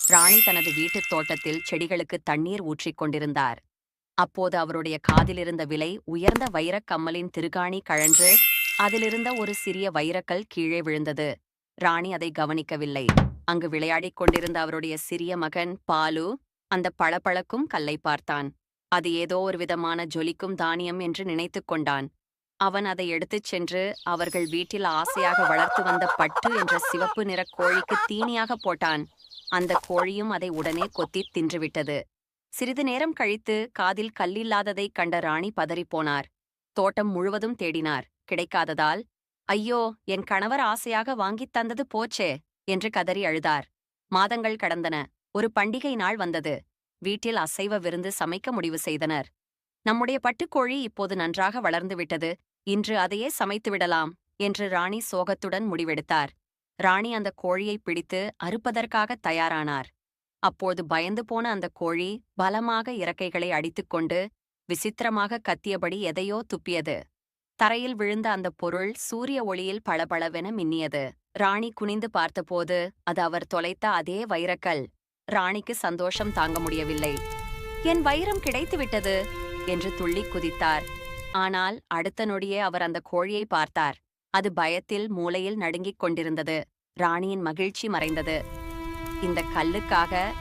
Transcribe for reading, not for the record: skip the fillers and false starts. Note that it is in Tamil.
ராணி தனது வீட்டுத் தோட்டத்தில் செடிகளுக்கு தண்ணீர் ஊற்றிக் கொண்டிருந்தார். அப்போது அவருடைய காதிலிருந்த விலை உயர்ந்த வைரக் கம்மலின் திருகாணி கழன்று அதிலிருந்த ஒரு சிறிய வைரக்கல் கீழே விழுந்தது. ராணி அதை கவனிக்கவில்லை. அங்கு விளையாடிக் கொண்டிருந்த அவருடைய சிறிய மகன் பாலு அந்த பளபளக்கும் கல்லை பார்த்தான். அது ஏதோ ஒரு விதமான ஜொலிக்கும் தானியம் என்று நினைத்துக் கொண்டான். அவன் அதை எடுத்துச் சென்று அவர்கள் வீட்டில் ஆசையாக வளர்த்து வந்த பட்டு என்ற சிவப்பு நிறக் கோழிக்கு தீனியாக போட்டான். அந்த கோழியும் அதை உடனே கொத்தித் தின்றுவிட்டது. சிறிது நேரம் கழித்து காதில் கல்லில்லாததைக் கண்ட ராணி பதறிப்போனார். தோட்டம் முழுவதும் தேடினார். கிடைக்காததால், ஐயோ, என் கணவர் ஆசையாக வாங்கித் தந்தது போச்சே என்று கதறி அழுதார். மாதங்கள் கடந்தன. ஒரு பண்டிகை நாள் வந்தது. வீட்டில் அசைவ விருந்து சமைக்க முடிவு செய்தனர். நம்முடைய பட்டுக்கோழி இப்போது நன்றாக வளர்ந்து விட்டது. இன்று அதையே சமைத்து விடலாம் என்று ராணி சோகத்துடன் முடிவெடுத்தார். ராணி அந்த கோழியை பிடித்து அறுப்பதற்காக தயாரானார். அப்போது பயந்து போன அந்த கோழி பலமாக இறக்கைகளை அடித்துக்கொண்டு விசித்திரமாக கத்தியபடி எதையோ துப்பியது. தரையில் விழுந்த அந்த பொருள் சூரிய ஒளியில் பளபளவென மின்னியது. ராணி குனிந்து பார்த்தபோது அது அவர் தொலைத்த அதே வைரக்கல். ராணிக்கு சந்தோஷம் தாங்க முடியவில்லை. என் வைரம் கிடைத்துவிட்டது என்று துள்ளிக் குதித்தார். ஆனால் அடுத்த நொடியே அவர் அந்த கோழியை பார்த்தார். அது பயத்தில் மூலையில் நடுங்கிக் கொண்டிருந்தது. ராணியின் மகிழ்ச்சி மறைந்தது. இந்த கல்லுக்காக